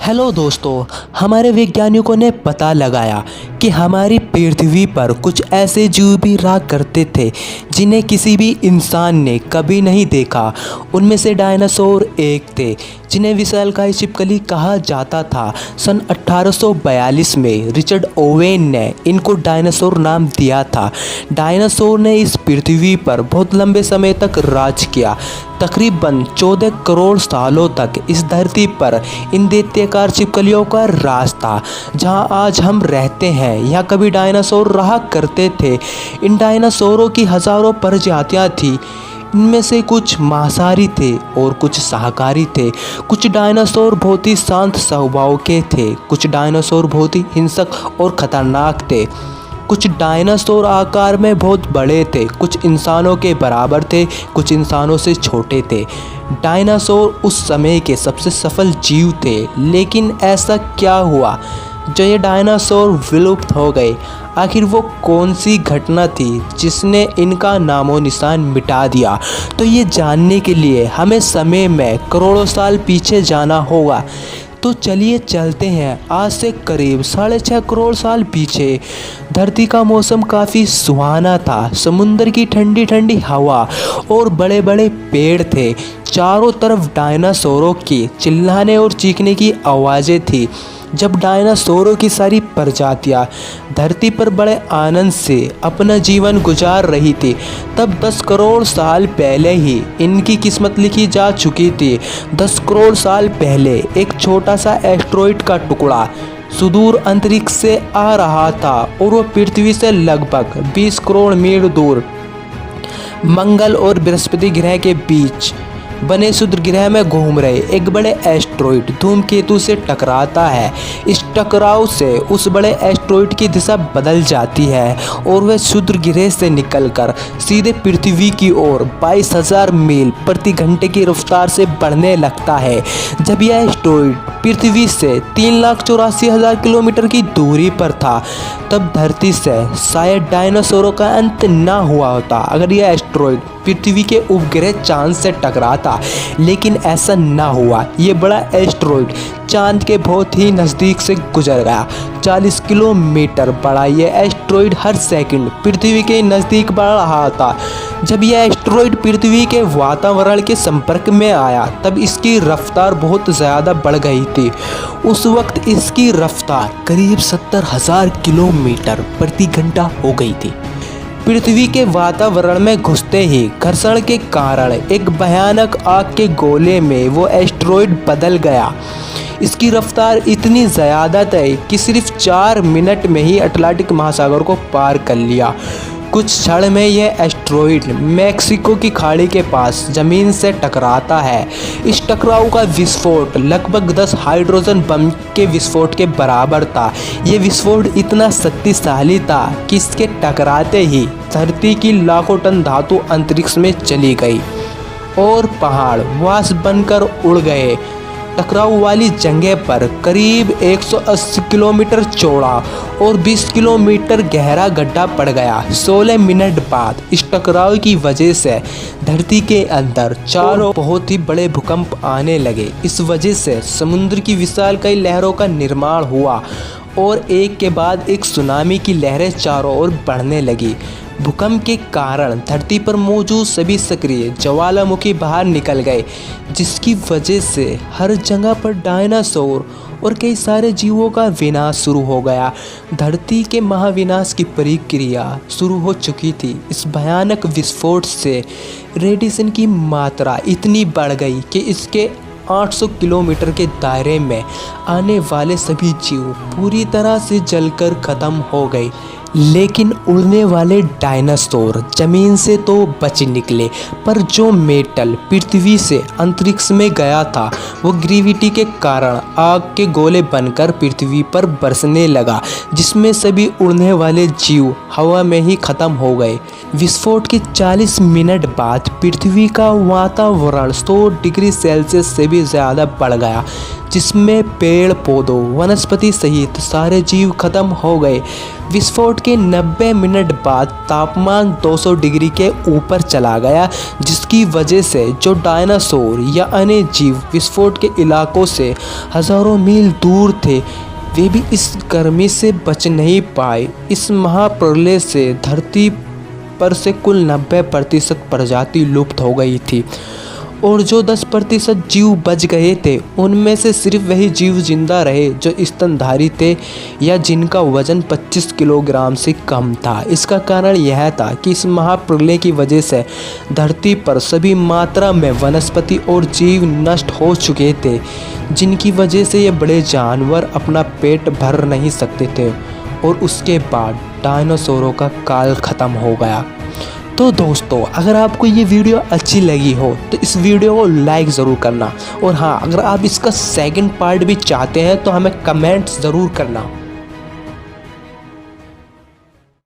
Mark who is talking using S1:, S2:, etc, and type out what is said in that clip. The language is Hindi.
S1: हेलो दोस्तों, हमारे वैज्ञानिकों ने पता लगाया कि हमारी पृथ्वी पर कुछ ऐसे जीव भी रहा करते थे जिन्हें किसी भी इंसान ने कभी नहीं देखा। उनमें से डायनासोर एक थे जिन्हें विशालकाय छिपकली कहा जाता था। सन 1842 में रिचर्ड ओवेन ने इनको डायनासोर नाम दिया था। डायनासोर ने इस पृथ्वी पर बहुत लंबे समय तक राज किया। तकरीबन 14 करोड़ सालों तक इस धरती पर इन दैत्याकार छिपकलियों का राज था। जहां आज हम रहते हैं यहाँ कभी डायनासोर रहा करते थे। इन डायनासोरों की हजारों प्रजातियां थी। इनमें से कुछ मांसाहारी थे और कुछ शाकाहारी थे। कुछ डायनासोर बहुत ही शांत स्वभाव के थे, कुछ डायनासोर बहुत ही हिंसक और खतरनाक थे। कुछ डायनासोर आकार में बहुत बड़े थे, कुछ इंसानों के बराबर थे, कुछ इंसानों से छोटे थे। डायनासोर उस समय के सबसे सफल जीव थे। लेकिन ऐसा क्या हुआ जो ये डायनासोर विलुप्त हो गए? आखिर वो कौन सी घटना थी जिसने इनका नामो निशान मिटा दिया? तो ये जानने के लिए हमें समय में करोड़ों साल पीछे जाना होगा। तो चलिए चलते हैं आज से करीब 6.5 करोड़ साल पीछे। धरती का मौसम काफ़ी सुहाना था। समुद्र की ठंडी ठंडी हवा और बड़े बड़े पेड़ थे। चारों तरफ डायनासोरों की चिल्लाने और चीखने की आवाज़ें थी। जब डायनासोरों की सारी प्रजातियां धरती पर बड़े आनंद से अपना जीवन गुजार रही थी, तब 10 करोड़ साल पहले ही इनकी किस्मत लिखी जा चुकी थी। 10 करोड़ साल पहले एक छोटा सा एस्टेरॉयड का टुकड़ा सुदूर अंतरिक्ष से आ रहा था और वो पृथ्वी से लगभग 20 करोड़ मील दूर मंगल और बृहस्पति ग्रह के बीच बने क्षुद्र ग्रह में घूम रहे एक बड़े एस्टेरॉयड धूमकेतु से टकराता है। इस टकराव से उस बड़े एस्टेरॉयड की दिशा बदल जाती है और वह क्षुद्र ग्रह से निकलकर सीधे पृथ्वी की ओर 22,000 मील प्रति घंटे की रफ्तार से बढ़ने लगता है। जब यह एस्टेरॉयड पृथ्वी से 3,84,000 किलोमीटर की दूरी पर था, तब धरती से शायद डायनासोरों का अंत ना हुआ होता अगर यह एस्टेरॉयड पृथ्वी के उपग्रह चांद से टकराता। लेकिन ऐसा ना हुआ। ये बड़ा एस्टेरॉयड चांद के बहुत ही नज़दीक से गुजर गया। 40 किलोमीटर बड़ा ये एस्टेरॉयड हर सेकंड पृथ्वी के नज़दीक बढ़ रहा था। जब यह एस्टेरॉयड पृथ्वी के वातावरण के संपर्क में आया, तब इसकी रफ्तार बहुत ज़्यादा बढ़ गई थी। उस वक्त इसकी रफ्तार करीब 70,000 किलोमीटर प्रति घंटा हो गई थी। पृथ्वी के वातावरण में घुसते ही घर्षण के कारण एक भयानक आग के गोले में वो एस्टेरॉयड बदल गया। इसकी रफ्तार इतनी ज़्यादा थी कि सिर्फ 4 मिनट में ही अटलांटिक महासागर को पार कर लिया। कुछ क्षण में यह एस्टेरॉयड मैक्सिको की खाड़ी के पास ज़मीन से टकराता है। इस टकराव का विस्फोट लगभग 10 हाइड्रोजन बम के विस्फोट के बराबर था। यह विस्फोट इतना शक्तिशाली था कि इसके टकराते ही धरती की लाखों टन धातु अंतरिक्ष में चली गई और पहाड़ वाष्प बनकर उड़ गए। टकराव वाली जगह पर करीब 180 किलोमीटर चौड़ा और 20 किलोमीटर गहरा गड्ढा पड़ गया। 16 मिनट बाद इस टकराव की वजह से धरती के अंदर चारों बहुत ही बड़े भूकंप आने लगे। इस वजह से समुद्र की विशालकाय लहरों का निर्माण हुआ और एक के बाद एक सुनामी की लहरें चारों ओर बढ़ने लगी। भूकंप के कारण धरती पर मौजूद सभी सक्रिय ज्वालामुखी बाहर निकल गए, जिसकी वजह से हर जगह पर डायनासोर और कई सारे जीवों का विनाश शुरू हो गया। धरती के महाविनाश की प्रक्रिया शुरू हो चुकी थी। इस भयानक विस्फोट से रेडिएशन की मात्रा इतनी बढ़ गई कि इसके 800 किलोमीटर के दायरे में आने वाले सभी जीव पूरी तरह से जलकर खत्म हो गए। लेकिन उड़ने वाले डायनासोर जमीन से तो बच निकले, पर जो मेटल पृथ्वी से अंतरिक्ष में गया था वो ग्रेविटी के कारण आग के गोले बनकर पृथ्वी पर बरसने लगा, जिसमें सभी उड़ने वाले जीव हवा में ही खत्म हो गए। विस्फोट के 40 मिनट बाद पृथ्वी का वातावरण 100 डिग्री सेल्सियस से भी ज़्यादा बढ़ गया, जिसमें पेड़ पौधों वनस्पति सहित सारे जीव खत्म हो गए। विस्फोट के 90 मिनट बाद तापमान 200 डिग्री के ऊपर चला गया, जिसकी वजह से जो डायनासोर या अन्य जीव विस्फोट के इलाकों से हज़ारों मील दूर थे, वे भी इस गर्मी से बच नहीं पाए। इस महाप्रलय से धरती पर से कुल 90% प्रजाति लुप्त हो गई थी और जो 10% जीव बच गए थे, उनमें से सिर्फ वही जीव जिंदा रहे जो स्तनधारी थे या जिनका वजन 25 किलोग्राम से कम था। इसका कारण यह था कि इस महाप्रलय की वजह से धरती पर सभी मात्रा में वनस्पति और जीव नष्ट हो चुके थे, जिनकी वजह से ये बड़े जानवर अपना पेट भर नहीं सकते थे और उसके बाद डायनासोरों का काल ख़त्म हो गया। तो दोस्तों, अगर आपको ये वीडियो अच्छी लगी हो तो इस वीडियो को लाइक ज़रूर करना, और हाँ, अगर आप इसका सेकंड पार्ट भी चाहते हैं तो हमें कमेंट्स ज़रूर करना।